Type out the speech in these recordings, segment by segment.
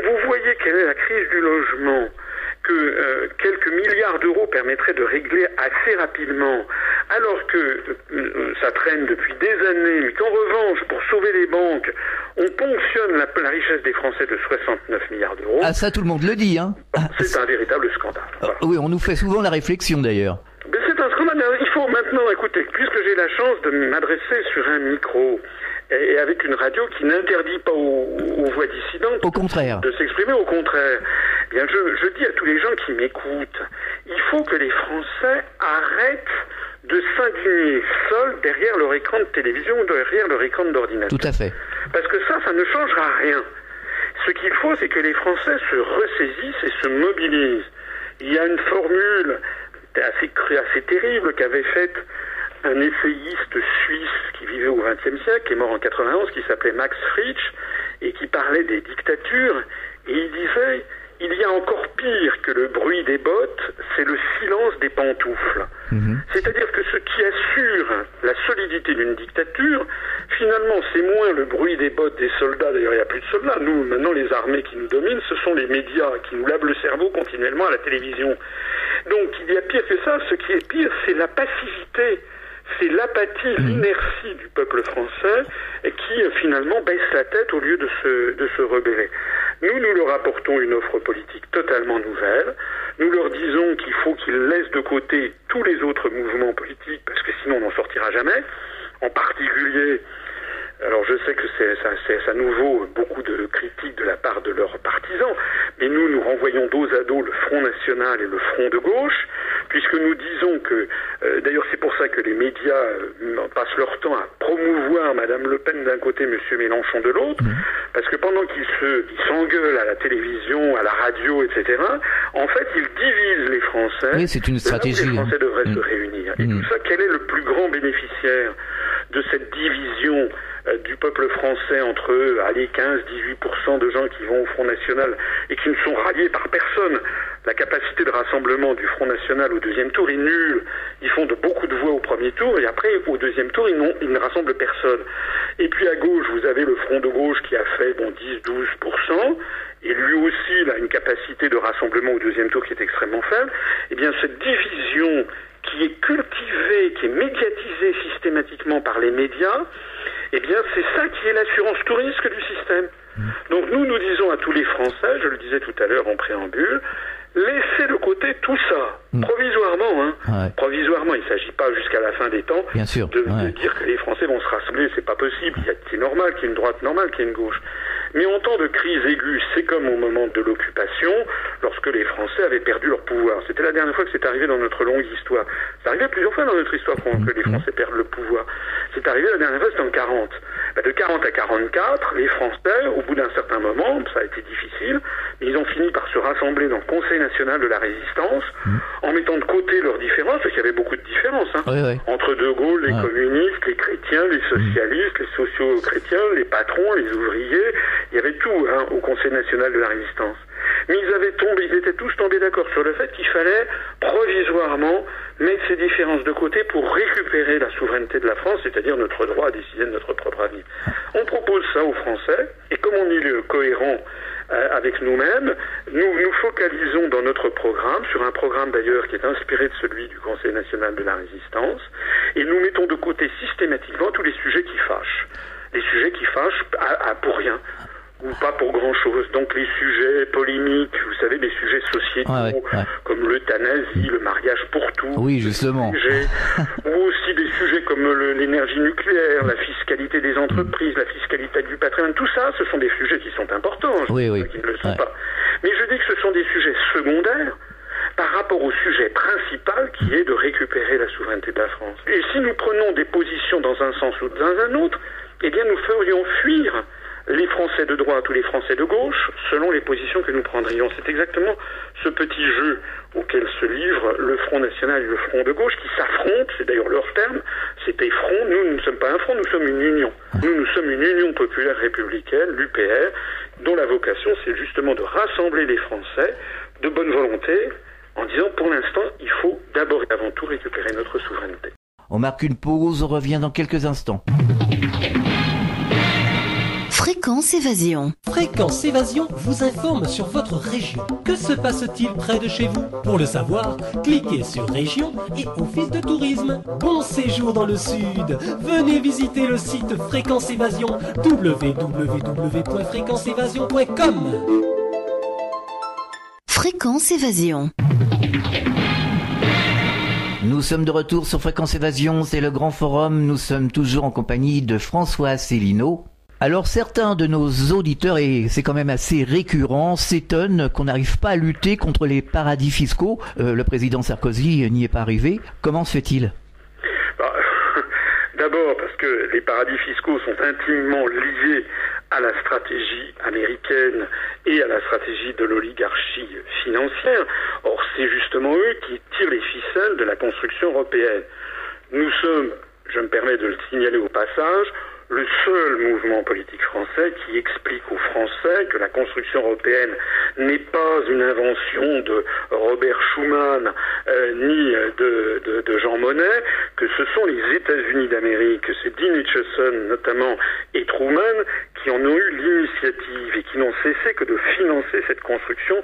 vous voyez quelle est la crise du logement, que quelques milliards d'euros permettraient de régler assez rapidement, alors que ça traîne depuis des années, mais qu'en revanche, pour sauver les banques, on ponctionne la richesse des Français de 69 milliards d'euros. Ah, ça, tout le monde le dit, hein. C'est un véritable scandale. Voilà. Oui, on nous fait souvent la réflexion, d'ailleurs. Mais c'est un scandale. Il faut maintenant, écoutez, puisque j'ai la chance de m'adresser sur un micro, et avec une radio qui n'interdit pas aux voix dissidentes au contraire de s'exprimer, au contraire. Eh bien, je dis à tous les gens qui m'écoutent, il faut que les Français arrêtent de s'indigner seuls derrière leur écran de télévision ou derrière leur écran d'ordinateur. Tout à fait. Parce que ça ne changera rien. Ce qu'il faut, c'est que les Français se ressaisissent et se mobilisent. Il y a une formule assez terrible qu'avait faite un essayiste suisse qui vivait au XXe siècle, qui est mort en 91, qui s'appelait Max Frisch, et qui parlait des dictatures, et il disait « Il y a encore pire que le bruit des bottes, c'est le silence des pantoufles. C'est-à-dire que ce qui assure la solidité d'une dictature, finalement, c'est moins le bruit des bottes des soldats. D'ailleurs, il n'y a plus de soldats. Nous, maintenant, les armées qui nous dominent, ce sont les médias qui nous lavent le cerveau continuellement à la télévision. Donc, il y a pire que ça. Ce qui est pire, c'est la passivité. C'est l'apathie, l'inertie du peuple français qui, finalement, baisse la tête au lieu de se rebeller. Nous leur apportons une offre politique totalement nouvelle. Nous leur disons qu'il faut qu'ils laissent de côté tous les autres mouvements politiques, parce que sinon on n'en sortira jamais. En particulier, alors je sais que ça nous vaut beaucoup de critiques de la part de leurs partisans, mais nous renvoyons dos à dos le Front National et le Front de gauche, puisque nous disons que, d'ailleurs c'est pour ça que les médias passent leur temps à promouvoir Madame Le Pen d'un côté, Monsieur Mélenchon de l'autre, parce que pendant qu'ils s'engueulent à la télévision, à la radio, etc., en fait ils divisent les Français. Oui, c'est une stratégie. Là où les Français devraient se réunir. Et tout ça, quel est le plus grand bénéficiaire de cette division du peuple français entre, 15-18% de gens qui vont au Front National et qui ne sont ralliés par personne? La capacité de rassemblement du Front National au deuxième tour est nulle. Ils font beaucoup de voix au premier tour et après, au deuxième tour, ils ne rassemblent personne. Et puis à gauche, vous avez le Front de gauche qui a fait 10-12%. Et lui aussi, il a une capacité de rassemblement au deuxième tour qui est extrêmement faible. Eh bien, cette division qui est cultivée, qui est médiatisée systématiquement par les médias, eh bien, c'est ça qui est l'assurance tout risque du système. Donc nous disons à tous les Français, je le disais tout à l'heure en préambule, laissez de côté tout ça, provisoirement. Provisoirement, il ne s'agit pas jusqu'à la fin des temps de dire que les Français vont se rassembler, c'est pas possible. C'est normal qu'il y ait une droite, normal qu'il y ait une gauche. Mais en temps de crise aiguë, c'est comme au moment de l'occupation, lorsque les Français avaient perdu leur pouvoir. C'était la dernière fois que c'est arrivé dans notre longue histoire. C'est arrivé plusieurs fois dans notre histoire que les Français perdent le pouvoir. C'est arrivé la dernière fois, c'était en 40. De 40 à 44, les Français, au bout d'un certain moment, ça a été difficile, mais ils ont fini par se rassembler dans le Conseil national de la résistance, en mettant de côté leurs différences, parce qu'il y avait beaucoup de différences, entre De Gaulle, les communistes, les chrétiens, les socialistes, les socio-chrétiens, les patrons, les ouvriers, il y avait tout au Conseil national de la résistance. Mais ils étaient tous tombés d'accord sur le fait qu'il fallait provisoirement mettre ces différences de côté pour récupérer la souveraineté de la France, c'est-à-dire notre droit à décider de notre propre avenir. On propose ça aux Français, et comme on est cohérent avec nous-mêmes, nous focalisons dans notre programme, sur un programme d'ailleurs qui est inspiré de celui du Conseil national de la résistance, et nous mettons de côté systématiquement tous les sujets qui fâchent. Les sujets qui fâchent pour rien. Ou pas pour grand-chose. Donc les sujets polémiques, vous savez, les sujets sociétaux, comme l'euthanasie, le mariage pour tous. Oui, justement. Ou aussi des sujets comme l'énergie nucléaire, la fiscalité des entreprises, la fiscalité du patrimoine. Tout ça, ce sont des sujets qui sont importants, qui ne le sont pas. Mais je dis que ce sont des sujets secondaires par rapport au sujet principal qui est de récupérer la souveraineté de la France. Et si nous prenons des positions dans un sens ou dans un autre, eh bien nous ferions fuir les Français de droite ou les Français de gauche, selon les positions que nous prendrions. C'est exactement ce petit jeu auquel se livrent le Front National et le Front de gauche, qui s'affrontent, c'est d'ailleurs leur terme, c'était front. Nous ne sommes pas un front, nous sommes une union. Nous sommes une union populaire républicaine, l'UPR, dont la vocation, c'est justement de rassembler les Français de bonne volonté, en disant, pour l'instant, il faut d'abord et avant tout récupérer notre souveraineté. On marque une pause, on revient dans quelques instants. Fréquence Fréquence Évasion. Fréquence Évasion vous informe sur votre région. Que se passe-t-il près de chez vous? Pour le savoir, cliquez sur Région et Office de tourisme. Bon séjour dans le Sud. Venez visiter le site Fréquence Évasion, www.fréquenceévasion.com. Fréquence Évasion. Nous sommes de retour sur Fréquence Évasion, c'est le grand forum, nous sommes toujours en compagnie de François Asselineau. Alors certains de nos auditeurs, et c'est quand même assez récurrent, s'étonnent qu'on n'arrive pas à lutter contre les paradis fiscaux. Le président Sarkozy n'y est pas arrivé. Comment se fait-il ? D'abord parce que les paradis fiscaux sont intimement liés à la stratégie américaine et à la stratégie de l'oligarchie financière. Or, c'est justement eux qui tirent les ficelles de la construction européenne. Nous sommes, je me permets de le signaler au passage, le seul mouvement politique français qui explique aux Français que la construction européenne n'est pas une invention de Robert Schuman ni de Jean Monnet, que ce sont les États-Unis d'Amérique, que c'est Dean Acheson notamment et Truman qui en ont eu l'initiative et qui n'ont cessé que de financer cette construction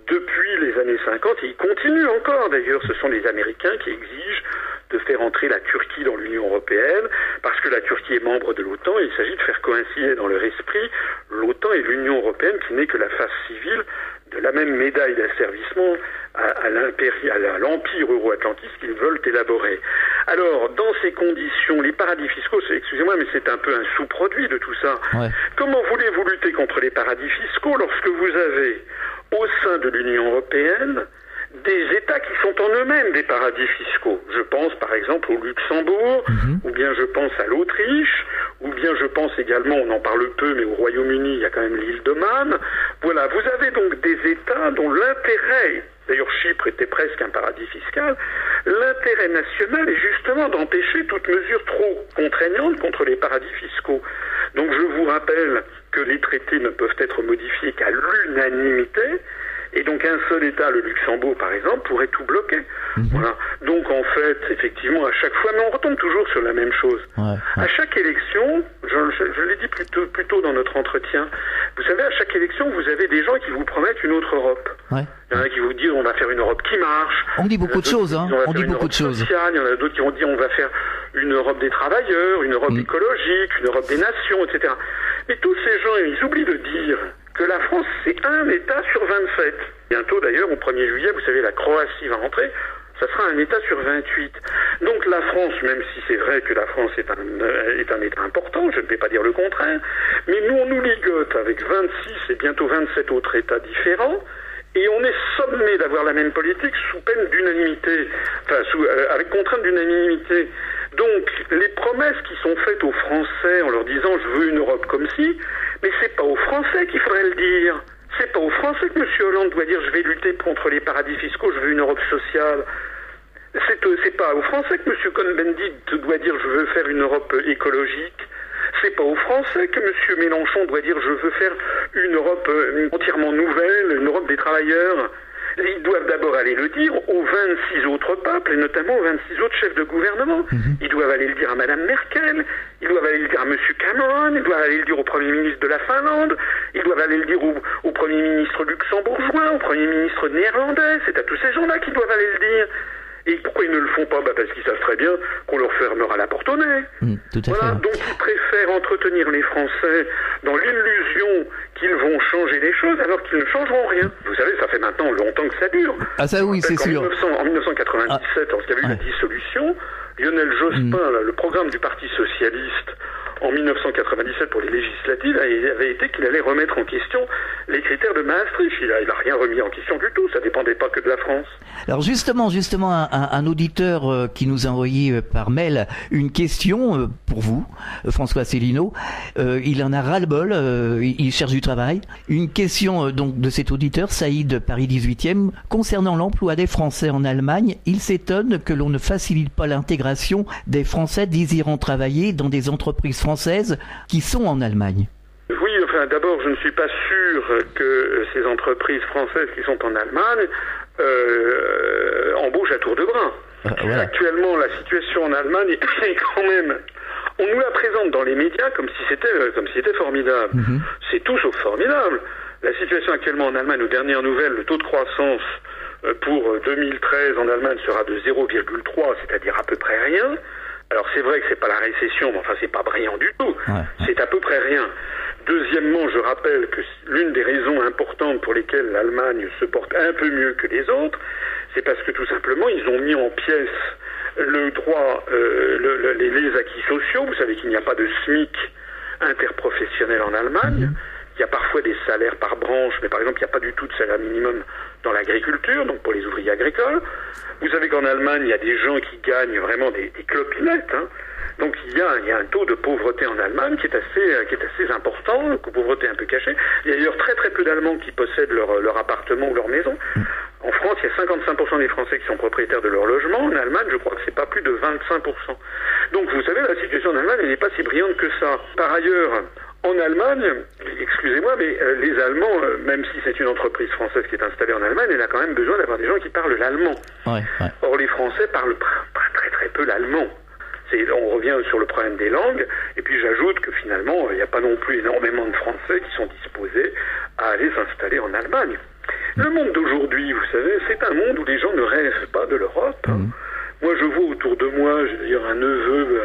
depuis les années 50, et ils continuent encore d'ailleurs. Ce sont les Américains qui exigent de faire entrer la Turquie dans l'Union européenne, parce que la Turquie est membre de l'OTAN, et il s'agit de faire coïncider dans leur esprit l'OTAN et l'Union européenne, qui n'est que la face civile de la même médaille d'asservissement à l'empire euro-atlantiste qu'ils veulent élaborer. Alors, dans ces conditions, les paradis fiscaux, excusez-moi, mais c'est un peu un sous-produit de tout ça. Ouais. Comment voulez-vous lutter contre les paradis fiscaux lorsque vous avez, au sein de l'Union européenne, des États qui sont en eux-mêmes des paradis fiscaux? Je pense par exemple au Luxembourg, ou bien je pense à l'Autriche, ou bien je pense également, on en parle peu, mais au Royaume-Uni, il y a quand même l'île de Man. Voilà, vous avez donc des États dont l'intérêt, d'ailleurs Chypre était presque un paradis fiscal, l'intérêt national est justement d'empêcher toute mesure trop contraignante contre les paradis fiscaux. Donc je vous rappelle que les traités ne peuvent être modifiés qu'à l'unanimité, et donc un seul État, le Luxembourg par exemple, pourrait tout bloquer. Voilà. Donc en fait, effectivement, à chaque fois, mais on retombe toujours sur la même chose. À chaque élection, je l'ai dit plus tôt dans notre entretien, vous savez, à chaque élection, vous avez des gens qui vous promettent une autre Europe. Il y en a qui vous disent on va faire une Europe qui marche. On dit beaucoup de choses, hein. On dit beaucoup de choses. Sociale. Il y en a d'autres qui vont dire on va faire une Europe des travailleurs, une Europe écologique, une Europe des nations, etc. Mais tous ces gens, ils oublient de dire que la France, c'est un État sur 27. Bientôt, d'ailleurs, au 1er juillet, vous savez, la Croatie va rentrer, ça sera un État sur 28. Donc la France, même si c'est vrai que la France est un État important, je ne vais pas dire le contraire, mais nous, on nous ligote avec 26 et bientôt 27 autres États différents, et on est sommé d'avoir la même politique sous peine d'unanimité, enfin, avec contrainte d'unanimité. Donc, les promesses qui sont faites aux Français en leur disant « je veux une Europe comme ci », mais c'est pas aux Français qu'il faudrait le dire. C'est pas aux Français que M. Hollande doit dire « je vais lutter contre les paradis fiscaux, je veux une Europe sociale ». C'est pas aux Français que M. Cohn-Bendit doit dire « je veux faire une Europe écologique ». C'est pas aux Français que M. Mélenchon doit dire « je veux faire une Europe entièrement nouvelle, une Europe des travailleurs ». Ils doivent d'abord aller le dire aux 26 autres peuples, et notamment aux 26 autres chefs de gouvernement. Ils doivent aller le dire à Mme Merkel, ils doivent aller le dire à M. Cameron, ils doivent aller le dire au Premier ministre de la Finlande, ils doivent aller le dire au Premier ministre luxembourgeois, au Premier ministre néerlandais. C'est à tous ces gens-là qu'ils doivent aller le dire. Et pourquoi ils ne le font pas? Parce qu'ils savent très bien qu'on leur fermera la porte au nez. Voilà. Donc ils préfèrent entretenir les Français dans l'illusion qu'ils vont changer les choses alors qu'ils ne changeront rien. Vous savez, ça fait maintenant longtemps que ça dure. Ah ça oui, c'est sûr. En 1997, lorsqu'il y avait eu la dissolution, Lionel Jospin, le programme du Parti Socialiste, en 1997 pour les législatives, avait été qu'il allait remettre en question les critères de Maastricht. Il n'a rien remis en question du tout, ça dépendait pas que de la France. Alors justement, un auditeur qui nous a envoyé par mail une question pour vous, François Asselineau. Il en a ras-le-bol, il cherche du travail. Une question donc de cet auditeur, Saïd, Paris 18e, concernant l'emploi des Français en Allemagne. Il s'étonne que l'on ne facilite pas l'intégration des Français désirant travailler dans des entreprises françaises qui sont en Allemagne. Oui, enfin d'abord, je ne suis pas sûr que ces entreprises françaises qui sont en Allemagne embauchent à tour de bras. Voilà. Actuellement, la situation en Allemagne est quand même On nous la présente dans les médias comme si c'était formidable. C'est tout sauf formidable. La situation actuellement en Allemagne, aux dernières nouvelles, le taux de croissance pour 2013 en Allemagne sera de 0,3, c'est-à-dire à peu près rien. Alors c'est vrai que c'est pas la récession, mais enfin c'est pas brillant du tout. C'est à peu près rien. Deuxièmement, je rappelle que l'une des raisons importantes pour lesquelles l'Allemagne se porte un peu mieux que les autres, c'est parce que tout simplement ils ont mis en pièces le droit, les acquis sociaux. Vous savez qu'il n'y a pas de SMIC interprofessionnel en Allemagne. Il y a parfois des salaires par branche, mais par exemple, il n'y a pas du tout de salaire minimum dans l'agriculture, donc pour les ouvriers agricoles. Vous savez qu'en Allemagne, il y a des gens qui gagnent vraiment des clopinettes, hein. Donc il y a un taux de pauvreté en Allemagne qui est assez important, une pauvreté un peu cachée. Il y a d'ailleurs très très peu d'Allemands qui possèdent leur appartement ou leur maison. En France, il y a 55% des Français qui sont propriétaires de leur logement. En Allemagne, je crois que c'est pas plus de 25%. Donc vous savez, la situation en Allemagne, elle n'est pas si brillante que ça. Par ailleurs, en Allemagne, excusez-moi, mais les Allemands, même si c'est une entreprise française qui est installée en Allemagne, elle a quand même besoin d'avoir des gens qui parlent l'allemand. Or, les Français parlent pas très très peu l'allemand. On revient sur le problème des langues, et puis j'ajoute que finalement, il n'y a pas non plus énormément de Français qui sont disposés à aller s'installer en Allemagne. Le monde d'aujourd'hui, vous savez, c'est un monde où les gens ne rêvent pas de l'Europe. Moi, je vois autour de moi, j'ai d'ailleurs un neveu,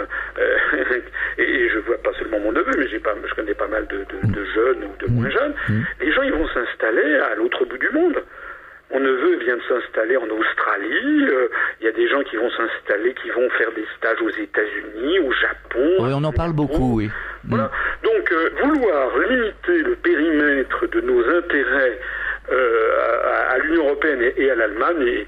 et je vois pas seulement mon neveu, mais je connais pas mal de jeunes ou de moins jeunes. Les gens, ils vont s'installer à l'autre bout du monde. Mon neveu vient de s'installer en Australie. Il y a des gens qui vont s'installer, qui vont faire des stages aux États-Unis, au Japon. Oui, on en parle beaucoup, oui. Voilà. Donc, vouloir limiter le périmètre de nos intérêts à l'Union européenne et à l'Allemagne est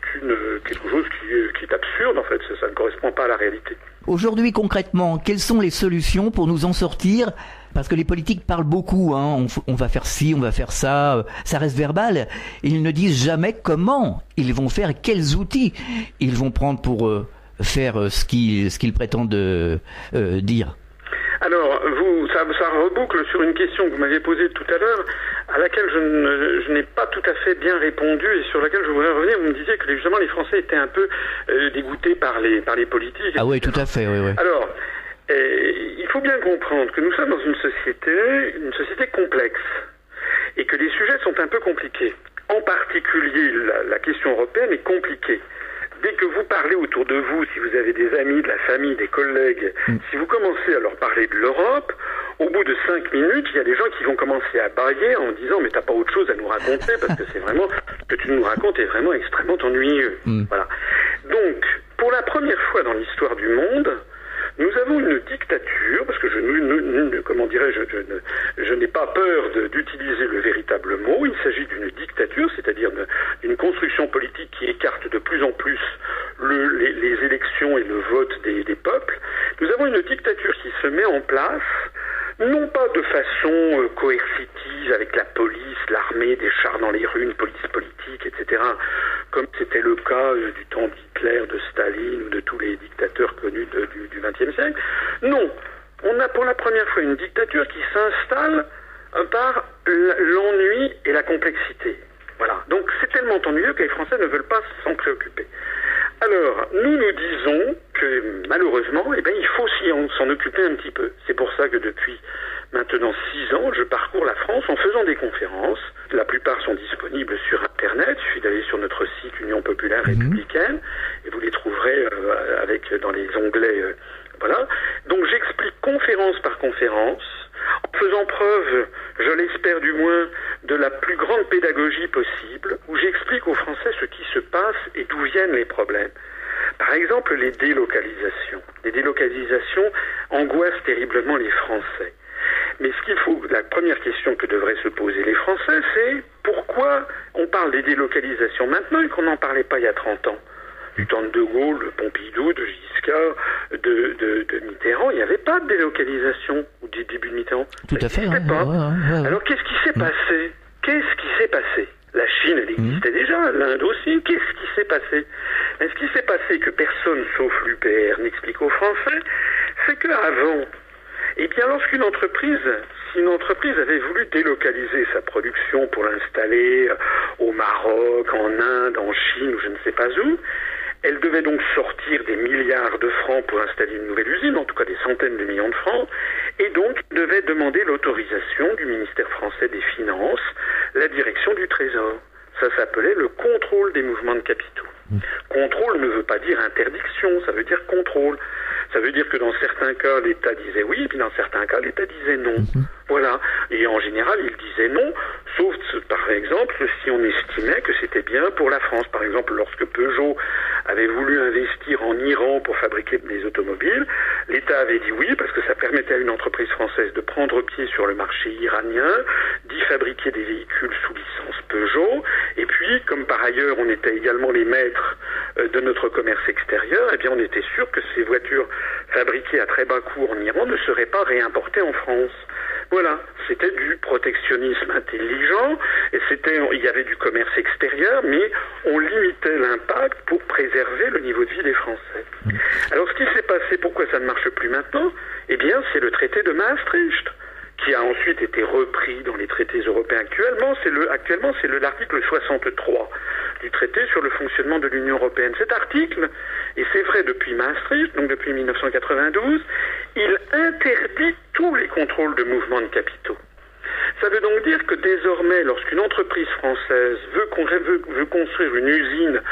quelque chose qui est absurde, en fait. Ça ne correspond pas à la réalité. Aujourd'hui, concrètement, quelles sont les solutions pour nous en sortir ? Parce que les politiques parlent beaucoup, hein. On va faire ci, on va faire ça, ça reste verbal. Ils ne disent jamais comment ils vont faire, quels outils ils vont prendre pour faire ce qu'ils prétendent dire. Alors, ça reboucle sur une question que vous m'aviez posée tout à l'heure, à laquelle je n'ai pas tout à fait bien répondu et sur laquelle je voudrais revenir. Vous me disiez que justement les Français étaient un peu dégoûtés par les politiques. Ah oui, tout à fait, oui. Alors, il faut bien comprendre que nous sommes dans une société complexe et que les sujets sont un peu compliqués. En particulier, la question européenne est compliquée. Dès que vous parlez autour de vous, si vous avez des amis, de la famille, des collègues, si vous commencez à leur parler de l'Europe, au bout de 5 minutes, il y a des gens qui vont commencer à bâiller en disant « mais t'as pas autre chose à nous raconter parce que c'est vraiment ce que tu nous racontes est vraiment extrêmement ennuyeux. » Voilà. Donc, pour la première fois dans l'histoire du monde, nous avons une dictature, parce que je n'ai pas peur d'utiliser le véritable mot. Il s'agit d'une dictature, c'est-à-dire d'une construction politique qui écarte de plus en plus les élections et le vote des peuples. Nous avons une dictature qui se met en place, non pas de façon coercitive avec la police, l'armée, des chars dans les rues, une police politique, etc., comme c'était le cas du temps d'Hitler, de Staline ou de tous les dictateurs connus du XXe siècle. Non, on a pour la première fois une dictature qui s'installe par l'ennui et la complexité. Voilà. Donc c'est tellement ennuyeux que les Français ne veulent pas s'en préoccuper. Alors, nous disons que malheureusement, il faut s'en occuper un petit peu. C'est pour ça que depuis maintenant 6 ans, je parcours la France en faisant des conférences. La plupart sont disponibles sur Internet. Il suffit d'aller sur notre site Union Populaire Républicaine et vous les trouverez dans les onglets. Voilà. Donc j'explique conférence par conférence, en faisant preuve, je l'espère du moins, de la plus grande pédagogie possible, où j'explique aux Français ce qui se passe et d'où viennent les problèmes. Par exemple, les délocalisations. Les délocalisations angoissent terriblement les Français. Mais la première question que devraient se poser les Français, c'est pourquoi on parle des délocalisations maintenant et qu'on n'en parlait pas il y a 30 ans. Du temps de De Gaulle, de Pompidou, de Giscard, de Mitterrand, il n'y avait pas de délocalisation au début de Mitterrand. Tout à fait. Ouais. Alors qu'est-ce qui s'est passé ? La Chine, elle existait déjà, l'Inde aussi. Qu'est-ce qui s'est passé ? Ce qui s'est passé, que personne sauf l'UPR n'explique aux Français, c'est qu'avant, lorsqu'une entreprise, si une entreprise avait voulu délocaliser sa production pour l'installer au Maroc, en Inde, en Chine ou je ne sais pas où, Elle devait donc sortir des milliards de francs pour installer une nouvelle usine, en tout cas des centaines de millions de francs, et donc devait demander l'autorisation du ministère français des Finances, la direction du Trésor. Ça s'appelait le contrôle des mouvements de capitaux. Contrôle ne veut pas dire interdiction, ça veut dire contrôle. Ça veut dire que dans certains cas, l'État disait oui, et puis dans certains cas, l'État disait non. Voilà. Et en général, il disait non, sauf, par exemple, si on estimait que c'était bien pour la France. Par exemple, lorsque Peugeot avait voulu investir en Iran pour fabriquer des automobiles, l'État avait dit oui, parce que ça permettait à une entreprise française de prendre pied sur le marché iranien, d'y fabriquer des véhicules sous licence Peugeot, et puis, comme par ailleurs, on était également les maîtres de notre commerce extérieur, eh bien, on était sûr que ces voitures fabriquées à très bas coût en Iran ne seraient pas réimportées en France. Voilà, c'était du protectionnisme intelligent, et il y avait du commerce extérieur, mais on limitait l'impact pour préserver le niveau de vie des Français. Alors ce qui s'est passé, pourquoi ça ne marche plus maintenant? Eh bien, c'est le traité de Maastricht, qui a ensuite été repris dans les traités européens actuellement, c'est l'article 63 du traité sur le fonctionnement de l'Union européenne. Cet article, et c'est vrai depuis Maastricht, donc depuis 1992, il interdit tous les contrôles de mouvements de capitaux. Ça veut donc dire que désormais, lorsqu'une entreprise française veut construire une usine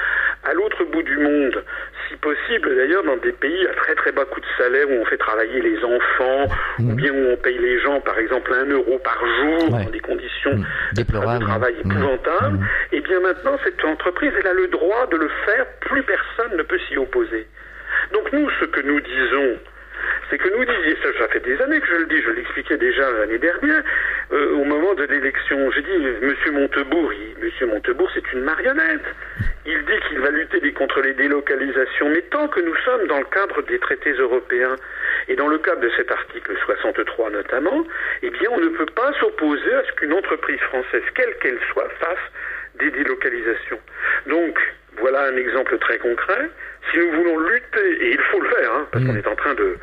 à l'autre bout du monde, si possible d'ailleurs dans des pays à très très bas coût de salaire où on fait travailler les enfants, ou bien où on paye les gens par exemple 1 euro par jour dans des conditions de travail épouvantables, et bien maintenant cette entreprise elle a le droit de le faire, plus personne ne peut s'y opposer. Donc nous, ce que nous disons, c'est que nous disions, ça fait des années que je le dis, je l'expliquais déjà l'année dernière, au moment de l'élection, j'ai dit, Monsieur Montebourg, c'est une marionnette. Il dit qu'il va lutter contre les délocalisations, mais tant que nous sommes dans le cadre des traités européens, et dans le cadre de cet article 63 notamment, eh bien on ne peut pas s'opposer à ce qu'une entreprise française, quelle qu'elle soit, fasse des délocalisations. Donc, voilà un exemple très concret. Si nous voulons lutter, et il faut le faire, parce qu'on est en train de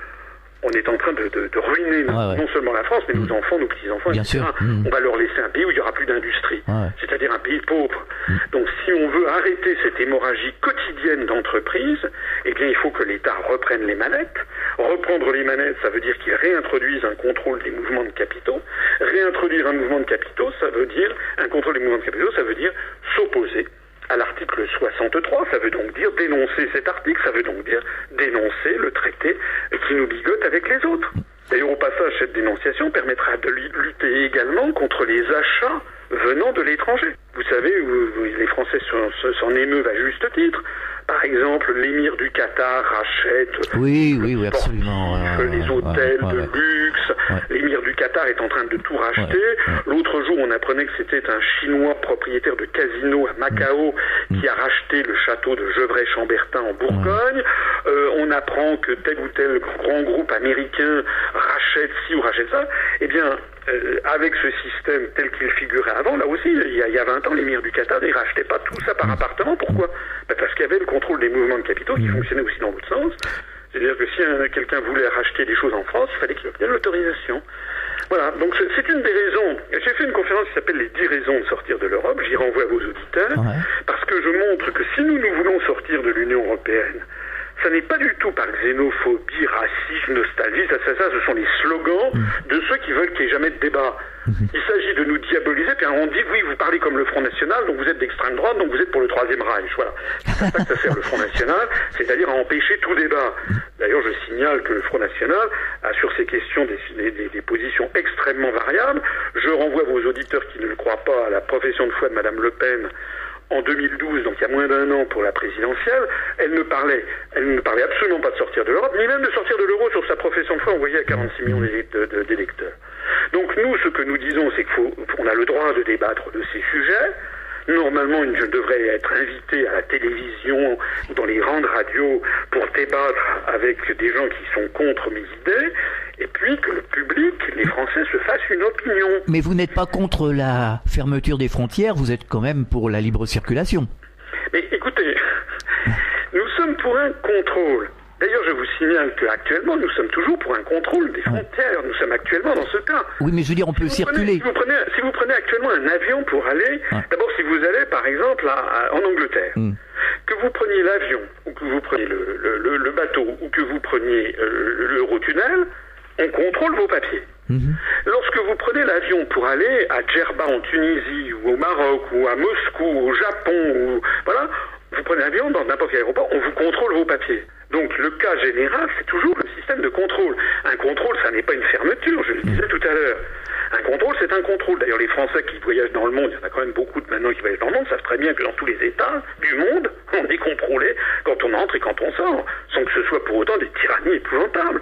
ruiner non seulement la France, mais nos enfants, nos petits-enfants, etc. On va leur laisser un pays où il n'y aura plus d'industrie, c'est-à-dire un pays pauvre. Donc si on veut arrêter cette hémorragie quotidienne d'entreprises, eh bien il faut que l'État reprenne les manettes. Reprendre les manettes, ça veut dire qu'il réintroduise un contrôle des mouvements de capitaux. Réintroduire un mouvement de capitaux, un contrôle des mouvements de capitaux, ça veut dire s'opposer à l'article 63, ça veut donc dire dénoncer cet article, ça veut donc dire dénoncer le traité qui nous ligote avec les autres. D'ailleurs, au passage, cette dénonciation permettra de lutter également contre les achats venant de l'étranger. Vous savez, les Français s'en émeuvent à juste titre. Par exemple, l'émir du Qatar rachète absolument. Les hôtels de luxe. L'émir du Qatar est en train de tout racheter. L'autre jour, on apprenait que c'était un Chinois propriétaire de casino à Macao qui a racheté le château de Gevrey-Chambertin en Bourgogne. On apprend que tel ou tel grand groupe américain rachète ci ou rachète ça. Eh bien, avec ce système tel qu'il figurait avant, là aussi, il y a 20 ans, l'émir du Qatar ne rachetait pas tout ça par appartement. Pourquoi? Parce qu'il y avait le contrôle des mouvements de capitaux qui fonctionnait aussi dans l'autre sens. C'est-à-dire que si quelqu'un voulait racheter des choses en France, il fallait qu'il obtienne l'autorisation. Voilà, donc c'est une des raisons. J'ai fait une conférence qui s'appelle les 10 raisons de sortir de l'Europe, j'y renvoie à vos auditeurs, parce que je montre que si nous voulons sortir de l'Union européenne, ça n'est pas du tout par xénophobie, racisme, nostalgie, ça ce sont les slogans de ceux qui veulent qu'il n'y ait jamais de débat. Il s'agit de nous diaboliser, puis on dit, oui, vous parlez comme le Front National, donc vous êtes d'extrême droite, donc vous êtes pour le Troisième Reich. Voilà. C'est à ça que ça sert le Front National, c'est-à-dire à empêcher tout débat. D'ailleurs, je signale que le Front National a sur ces questions des positions extrêmement variables. Je renvoie vos auditeurs qui ne le croient pas à la profession de foi de Madame Le Pen. En 2012, donc il y a moins d'1 an pour la présidentielle, elle ne parlait absolument pas de sortir de l'Europe, ni même de sortir de l'euro sur sa profession de foi envoyée à 46 millions d'électeurs. Donc nous, ce que nous disons, c'est qu'on a le droit de débattre de ces sujets. Normalement, je devrais être invité à la télévision ou dans les grandes radios pour débattre avec des gens qui sont contre mes idées, et puis que le public, les Français, se fassent une opinion. Mais vous n'êtes pas contre la fermeture des frontières, vous êtes quand même pour la libre circulation. Mais écoutez, nous sommes pour un contrôle. D'ailleurs, je vous signale qu'actuellement, nous sommes toujours pour un contrôle des frontières. Nous sommes actuellement dans ce cas. Oui, mais je veux dire, on peut circuler. Si vous prenez actuellement un avion pour aller, d'abord, si vous allez, par exemple, en Angleterre, que vous preniez l'avion, ou que vous preniez le bateau ou que vous preniez l'Eurotunnel, on contrôle vos papiers. Lorsque vous prenez l'avion pour aller à Djerba en Tunisie, ou au Maroc, ou à Moscou, au Japon, voilà, vous prenez l'avion dans n'importe quel aéroport, on vous contrôle vos papiers. Donc le cas général, c'est toujours le système de contrôle. Un contrôle, ça n'est pas une fermeture, je le disais tout à l'heure. Un contrôle, c'est un contrôle. D'ailleurs, les Français qui voyagent dans le monde, il y en a quand même beaucoup maintenant qui voyagent dans le monde, savent très bien que dans tous les États du monde, on est contrôlé quand on entre et quand on sort, sans que ce soit pour autant des tyrannies épouvantables.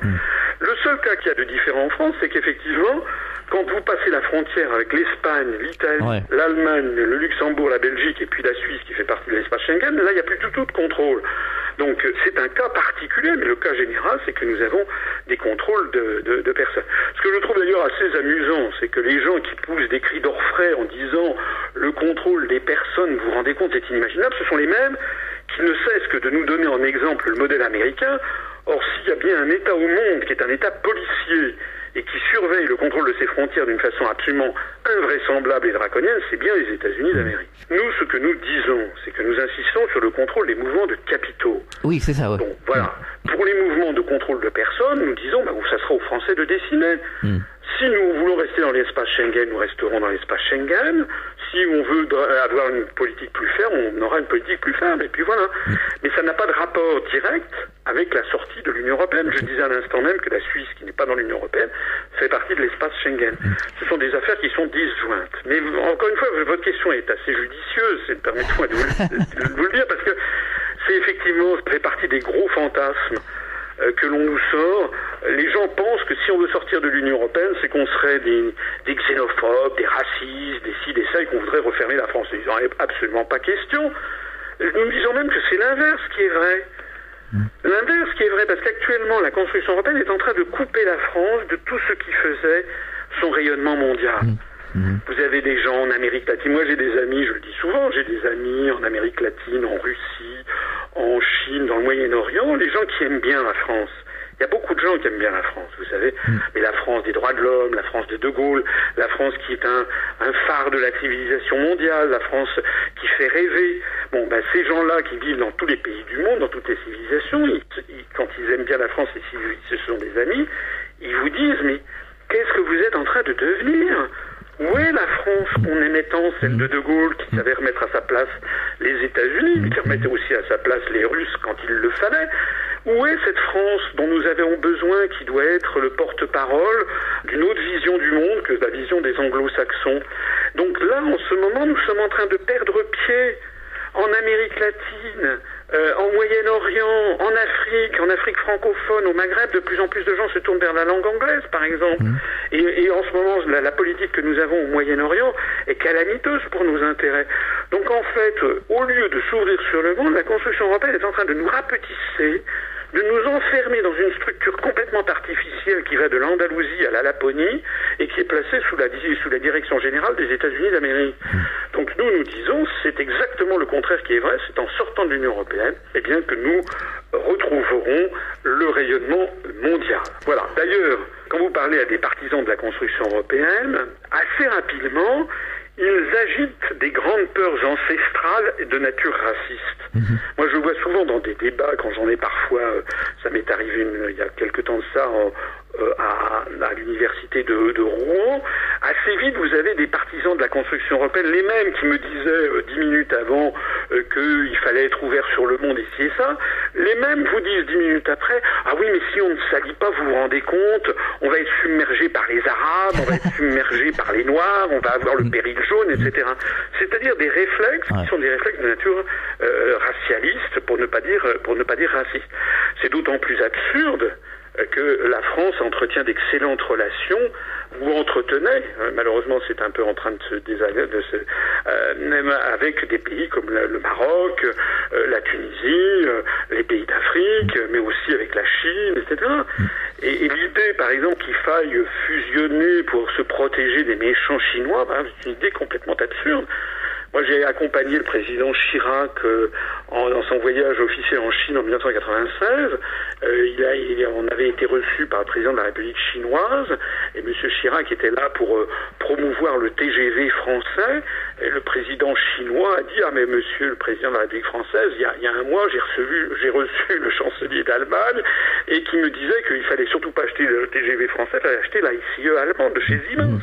Le seul cas qu'il y a de différent en France, c'est qu'effectivement, quand vous passez la frontière avec l'Espagne, l'Italie, l'Allemagne, le Luxembourg, la Belgique et puis la Suisse qui fait partie de l'espace Schengen, là, il n'y a plus du tout de contrôle. Donc c'est un cas particulier, mais le cas général, c'est que nous avons des contrôles de personnes. Ce que je trouve d'ailleurs assez amusant, c'est que les gens qui poussent des cris d'orfraie en disant le contrôle des personnes, vous vous rendez compte, c'est inimaginable, ce sont les mêmes qui ne cessent que de nous donner en exemple le modèle américain. Or, s'il y a bien un État au monde qui est un État policier et qui surveille le contrôle de ses frontières d'une façon absolument invraisemblable et draconienne, c'est bien les États-Unis d'Amérique. Nous, ce que nous disons, c'est que nous insistons sur le contrôle des mouvements de capitaux. Oui, c'est ça, ouais. Bon, voilà. Pour les mouvements de contrôle de personnes, nous disons, ça sera aux Français de décider. Si nous voulons rester dans l'espace Schengen, nous resterons dans l'espace Schengen. Si on veut avoir une politique plus ferme, on aura une politique plus ferme. Et puis voilà. Mais ça n'a pas de rapport direct avec la sortie de l'Union européenne. Je disais à l'instant même que la Suisse, qui n'est pas dans l'Union européenne, fait partie de l'espace Schengen. Ce sont des affaires qui sont disjointes. Mais encore une fois, votre question est assez judicieuse. Permettez-moi de vous le dire, parce que c'est effectivement, ça fait partie des gros fantasmes que l'on nous sort. Les gens pensent que si on veut sortir de l'Union européenne, c'est qu'on serait des xénophobes, des racistes, des ci, des ça, et qu'on voudrait refermer la France. Il n'en est absolument pas question. Nous disons même que c'est l'inverse qui est vrai. L'inverse qui est vrai, parce qu'actuellement, la construction européenne est en train de couper la France de tout ce qui faisait son rayonnement mondial. Vous avez des gens en Amérique latine. Moi, j'ai des amis, je le dis souvent, j'ai des amis en Amérique latine, en Russie, en Chine, dans le Moyen-Orient, les gens qui aiment bien la France. Il y a beaucoup de gens qui aiment bien la France, vous savez. Mais la France des droits de l'homme, la France de De Gaulle, la France qui est un phare de la civilisation mondiale, la France qui fait rêver. Bon, ces gens-là qui vivent dans tous les pays du monde, dans toutes les civilisations, quand ils aiment bien la France et si ce sont des amis, ils vous disent, mais qu'est-ce que vous êtes en train de devenir ? Où est la France qu'on aimait tant, celle de Gaulle, qui savait remettre à sa place les États-Unis, qui remettait aussi à sa place les Russes quand il le fallait? Où est cette France dont nous avions besoin, qui doit être le porte-parole d'une autre vision du monde que la vision des anglo-saxons? Donc là, en ce moment, nous sommes en train de perdre pied en Amérique latine, en Moyen-Orient, en Afrique francophone, au Maghreb. De plus en plus de gens se tournent vers la langue anglaise, par exemple. Et en ce moment, la politique que nous avons au Moyen-Orient est calamiteuse pour nos intérêts. Donc en fait, au lieu de s'ouvrir sur le monde, la construction européenne est en train de nous rapetisser, de nous enfermer dans une structure complètement artificielle qui va de l'Andalousie à la Laponie et qui est placée sous la direction générale des États-Unis d'Amérique. Donc nous disons, c'est exactement le contraire qui est vrai, c'est en sortant de l'Union européenne, eh bien que nous retrouverons le rayonnement mondial. Voilà. D'ailleurs, quand vous parlez à des partisans de la construction européenne, assez rapidement, ils agitent des grandes peurs ancestrales et de nature raciste. Moi, je vois souvent dans des débats, quand j'en ai parfois, ça m'est arrivé il y a quelque temps de ça, à l'université de Rouen, assez vite, vous avez des partisans de la construction européenne, les mêmes qui me disaient 10 minutes avant qu'il fallait être ouvert sur le monde ici et ça, les mêmes vous disent 10 minutes après, ah oui, mais si on ne s'allie pas, vous vous rendez compte, on va être submergé par les Arabes, on va être submergé par les Noirs, on va avoir le péril jaune, etc. C'est-à-dire des réflexes qui sont des réflexes de nature racialiste, pour ne pas dire raciste. C'est d'autant plus absurde que la France entretient d'excellentes relations, ou entretenait, malheureusement c'est un peu en train de se même avec des pays comme le Maroc, la Tunisie, les pays d'Afrique, mais aussi avec la Chine, etc. Et l'idée, par exemple, qu'il faille fusionner pour se protéger des méchants chinois, c'est une idée complètement absurde. Moi, j'ai accompagné le président Chirac dans son voyage officiel en Chine en 1996, on avait été reçu par le président de la République chinoise, et M. Chirac était là pour promouvoir le TGV français, et le président chinois a dit « Ah mais monsieur le président de la République française, il y a un mois j'ai reçu le chancelier d'Allemagne, et qui me disait qu'il fallait surtout pas acheter le TGV français, il fallait acheter la ICE allemande de chez Siemens. »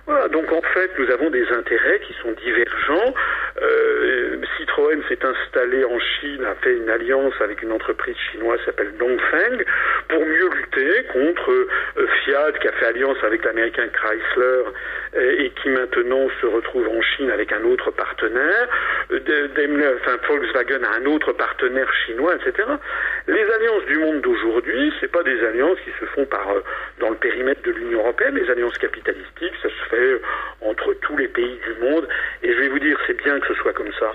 Voilà, donc en fait, nous avons des intérêts qui sont divergents. Citroën s'est installé en Chine, a fait une alliance avec une entreprise chinoise qui s'appelle Dongfeng pour mieux lutter contre Fiat qui a fait alliance avec l'américain Chrysler et qui maintenant se retrouve en Chine avec un autre partenaire. Volkswagen a un autre partenaire chinois, etc. Les alliances du monde d'aujourd'hui, c'est pas des alliances qui se font dans le périmètre de l'Union européenne. Les alliances capitalistiques, ça se fait entre tous les pays du monde. Et je vais vous dire, c'est bien que ce soit comme ça.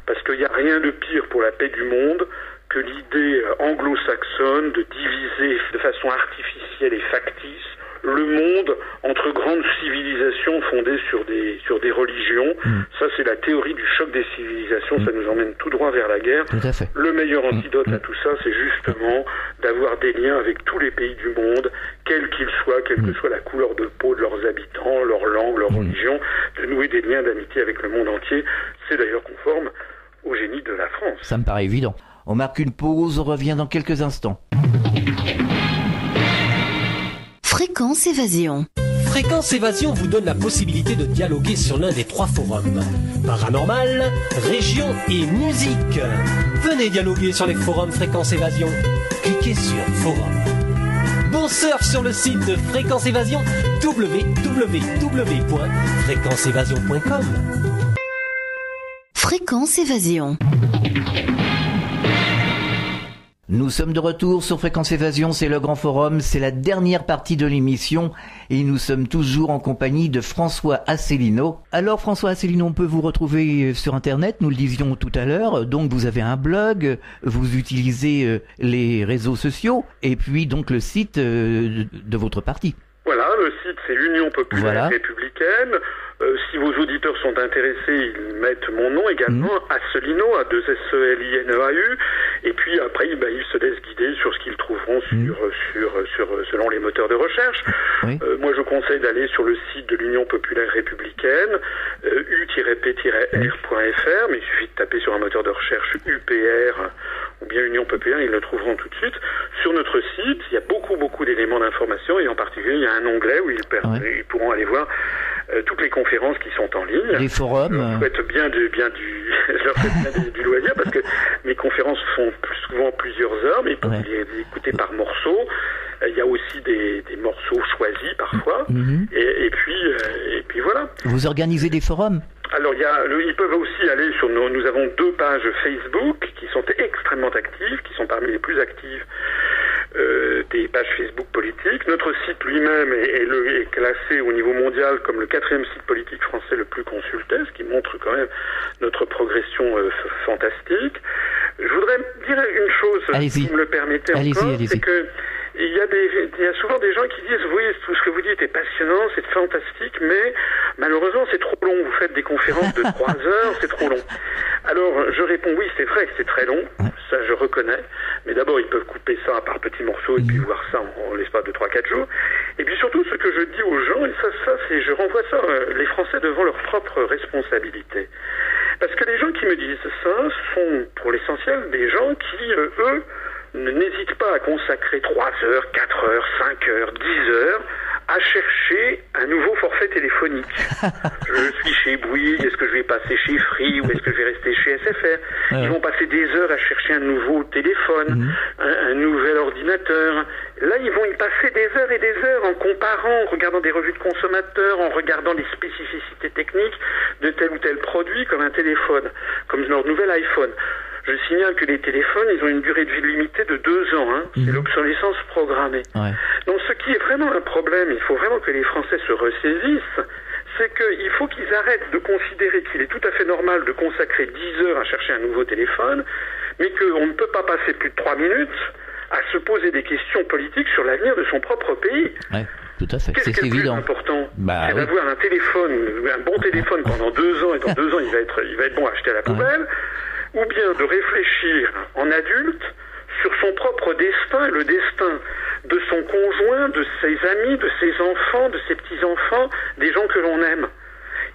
Parce qu'il n'y a rien de pire pour la paix du monde que l'idée anglo-saxonne de diviser de façon artificielle et factice le monde entre grandes civilisations fondées sur des religions. Ça, c'est la théorie du choc des civilisations. Ça nous emmène tout droit vers la guerre. Tout à fait. Le meilleur antidote à tout ça, c'est justement d'avoir des liens avec tous les pays du monde, quels qu'ils soient, quelle que soit la couleur de peau de leurs habitants, leur langue, leur religion, de nouer des liens d'amitié avec le monde entier. C'est d'ailleurs conforme au génie de la France. Ça me paraît évident. On marque une pause, on revient dans quelques instants. Fréquence Évasion. Fréquence Évasion vous donne la possibilité de dialoguer sur l'un des 3 forums. Paranormal, région et musique. Venez dialoguer sur les forums Fréquence Évasion. Cliquez sur Forum. Bon surf sur le site de Fréquence Évasion, www.fréquenceévasion.com. Fréquence Évasion. Nous sommes de retour sur Fréquence Évasion, c'est le Grand Forum, c'est la dernière partie de l'émission et nous sommes toujours en compagnie de François Asselineau. Alors François Asselineau, on peut vous retrouver sur Internet, nous le disions tout à l'heure, donc vous avez un blog, vous utilisez les réseaux sociaux et puis donc le site de votre parti. Voilà, le site c'est l'Union Populaire Républicaine. Si vos auditeurs sont intéressés, ils mettent mon nom également, Asselineau, A2SELINEAU, et puis après, ils se laissent guider sur ce qu'ils trouveront selon les moteurs de recherche. Moi, je conseille d'aller sur le site de l'Union Populaire Républicaine, u-p-r.fr, mais il suffit de taper sur un moteur de recherche UPR ou bien Union Populaire, ils le trouveront tout de suite. Sur notre site, il y a beaucoup d'éléments d'information, et en particulier, il y a un onglet où ils pourront aller voir toutes les conférences qui sont en ligne. Les forums. Je leur souhaite bien du loisir, parce que mes conférences font souvent plusieurs heures, mais ils peuvent les écouter par morceaux. Il y a aussi des morceaux choisis parfois. Et puis voilà. Vous organisez des forums? Alors ils peuvent aussi aller sur nous avons 2 pages Facebook qui sont extrêmement actives, qui sont parmi les plus actives des pages Facebook politiques. Notre site lui-même est classé au niveau mondial comme le 4e site politique français le plus consulté, ce qui montre quand même notre progression fantastique. Je voudrais dire une chose, si vous me le permettez encore, c'est que il y a souvent des gens qui disent « Oui, tout ce que vous dites est passionnant, c'est fantastique, mais malheureusement, c'est trop long. Vous faites des conférences de 3 heures, c'est trop long. » Alors, je réponds « Oui, c'est vrai que c'est très long, ça je reconnais, mais d'abord, ils peuvent couper ça par petits morceaux et puis voir ça en l'espace de 3-4 jours. Et puis surtout, ce que je dis aux gens, et je renvoie ça, les Français devant leur propre responsabilité. Parce que les gens qui me disent ça sont, pour l'essentiel, des gens qui, eux, n'hésitent pas à consacrer 3 heures, 4 heures, 5 heures, 10 heures à chercher un nouveau forfait téléphonique. Je suis chez Bouygues, est-ce que je vais passer chez Free ou est-ce que je vais rester chez SFR? Ils vont passer des heures à chercher un nouveau téléphone, un nouvel ordinateur. Là, ils vont y passer des heures et des heures en comparant, en regardant des revues de consommateurs, en regardant les spécificités techniques de tel ou tel produit, comme un téléphone, comme leur nouvel iPhone. Je signale que les téléphones, ils ont une durée de vie limitée de 2 ans. C'est l'obsolescence programmée. Donc ce qui est vraiment un problème, il faut vraiment que les Français se ressaisissent, c'est qu'il faut qu'ils arrêtent de considérer qu'il est tout à fait normal de consacrer 10 heures à chercher un nouveau téléphone, mais qu'on ne peut pas passer plus de 3 minutes à se poser des questions politiques sur l'avenir de son propre pays. Tout à fait. Qu'est-ce qui est le plus important? C'est d'avoir un téléphone, un bon téléphone pendant 2 ans, et dans 2 ans, il va être bon à acheter à la poubelle. ou bien de réfléchir en adulte sur son propre destin et le destin de son conjoint, de ses amis, de ses enfants, de ses petits-enfants, des gens que l'on aime.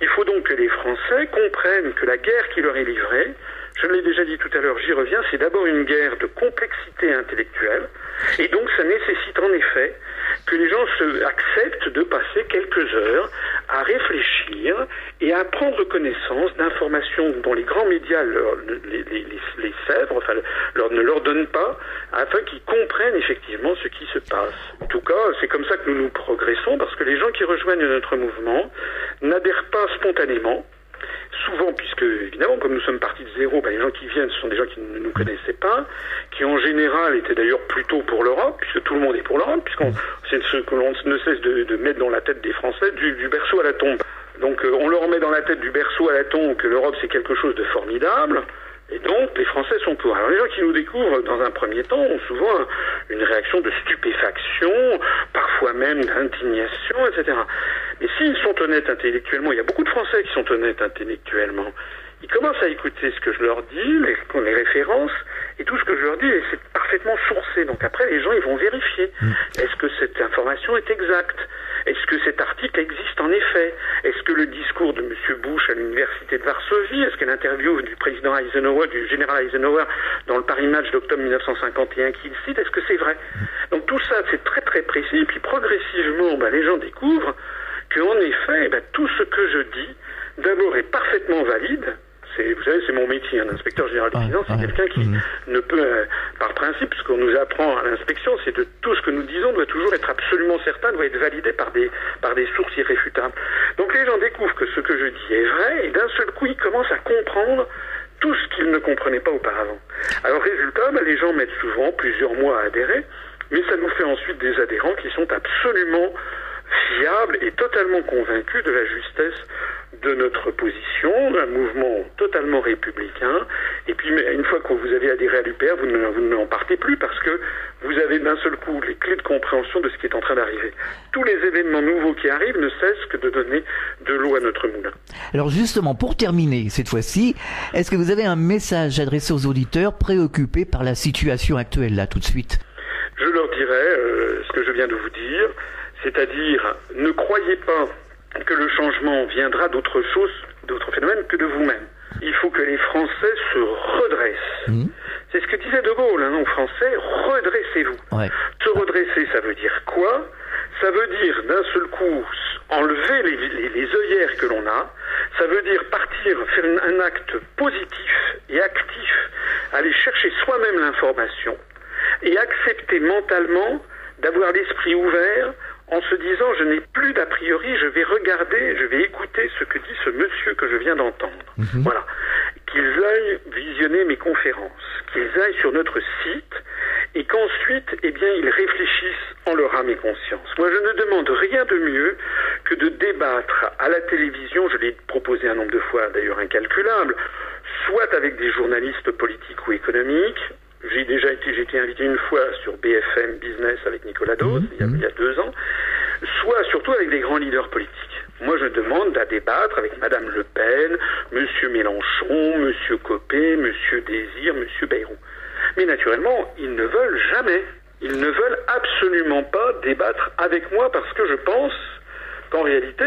Il faut donc que les Français comprennent que la guerre qui leur est livrée, je l'ai déjà dit tout à l'heure, j'y reviens, c'est d'abord une guerre de complexité intellectuelle, et donc ça nécessite en effet que les gens acceptent de passer quelques heures à réfléchir et à prendre connaissance d'informations dont les grands médias les sèvrent, enfin ne leur donnent pas, afin qu'ils comprennent effectivement ce qui se passe. En tout cas, c'est comme ça que nous progressons, parce que les gens qui rejoignent notre mouvement n'adhèrent pas spontanément. Souvent, puisque évidemment, comme nous sommes partis de zéro, les gens qui viennent, ce sont des gens qui ne nous connaissaient pas, qui en général étaient d'ailleurs plutôt pour l'Europe, puisque tout le monde est pour l'Europe, c'est ce que l'on ne cesse de mettre dans la tête des Français, du berceau à la tombe. Donc on leur met dans la tête du berceau à la tombe que l'Europe c'est quelque chose de formidable, et donc les Français sont pour. Alors les gens qui nous découvrent dans un premier temps ont souvent une réaction de stupéfaction, parfois même d'indignation, etc. Mais s'ils sont honnêtes intellectuellement, il y a beaucoup de Français qui sont honnêtes intellectuellement, ils commencent à écouter ce que je leur dis, les références, et tout ce que je leur dis, c'est parfaitement sourcé. Donc après, les gens, ils vont vérifier. Est-ce que cette information est exacte? Est-ce que cet article existe en effet? Est-ce que le discours de M. Bush à l'université de Varsovie, est-ce que l'interview du président Eisenhower, du général Eisenhower, dans le Paris Match d'octobre 1951 qu'il cite, est-ce que c'est vrai? Donc tout ça, c'est très très précis, et puis progressivement, les gens découvrent qu'en effet, tout ce que je dis, d'abord est parfaitement valide. Vous savez, c'est mon métier, un inspecteur général des finances, c'est quelqu'un qui ne peut, par principe, ce qu'on nous apprend à l'inspection, c'est que tout ce que nous disons doit toujours être absolument certain, doit être validé par des sources irréfutables. Donc les gens découvrent que ce que je dis est vrai, et d'un seul coup, ils commencent à comprendre tout ce qu'ils ne comprenaient pas auparavant. Alors résultat, les gens mettent souvent plusieurs mois à adhérer, mais ça nous fait ensuite des adhérents qui sont absolument fiables et totalement convaincus de la justesse de notre position, d'un mouvement totalement républicain. Et puis, une fois que vous avez adhéré à l'UPR, vous n'en partez plus, parce que vous avez d'un seul coup les clés de compréhension de ce qui est en train d'arriver. Tous les événements nouveaux qui arrivent ne cessent que de donner de l'eau à notre moulin. Alors justement, pour terminer cette fois-ci, est-ce que vous avez un message adressé aux auditeurs préoccupés par la situation actuelle, là, tout de suite? Je leur dirais ce que je viens de vous dire, c'est-à-dire, ne croyez pas que le changement viendra d'autres phénomènes que de vous-même. Il faut que les Français se redressent. C'est ce que disait De Gaulle, aux Français, redressez-vous. Ouais. Se redresser, ça veut dire quoi? Ça veut dire d'un seul coup enlever les œillères que l'on a. Ça veut dire partir, faire un acte positif et actif, aller chercher soi-même l'information et accepter mentalement d'avoir l'esprit ouvert en se disant, je n'ai plus d'a priori, je vais regarder, je vais écouter ce que dit ce monsieur que je viens d'entendre. Voilà. Qu'ils aillent visionner mes conférences, qu'ils aillent sur notre site, et qu'ensuite, ils réfléchissent en leur âme et conscience. Moi, je ne demande rien de mieux que de débattre à la télévision, je l'ai proposé un nombre de fois d'ailleurs incalculable, soit avec des journalistes politiques ou économiques. J'ai été invité une fois sur BFM Business avec Nicolas Dose, il y a 2 ans, soit surtout avec des grands leaders politiques. Moi, je demande à débattre avec Madame Le Pen, Monsieur Mélenchon, Monsieur Copé, Monsieur Désir, Monsieur Bayrou. Mais naturellement, ils ne veulent jamais. Ils ne veulent absolument pas débattre avec moi, parce que je pense qu'en réalité,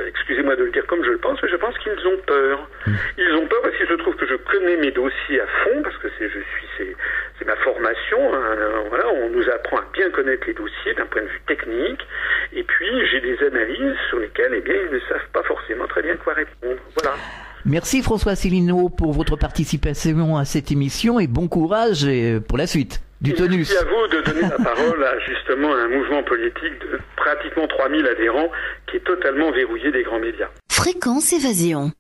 excusez-moi de le dire comme je le pense, mais je pense qu'ils ont peur. Ils ont peur parce qu'il se trouve que je connais mes dossiers à fond, parce que c'est ma formation. Voilà, on nous apprend à bien connaître les dossiers d'un point de vue technique. Et puis, j'ai des analyses sur lesquelles, ils ne savent pas forcément très bien quoi répondre. Voilà. Merci François Asselineau pour votre participation à cette émission, et bon courage pour la suite du Tonus. Merci à vous de donner la parole à justement un mouvement politique de pratiquement 3000 adhérents qui est totalement verrouillé des grands médias. Fréquence Évasion.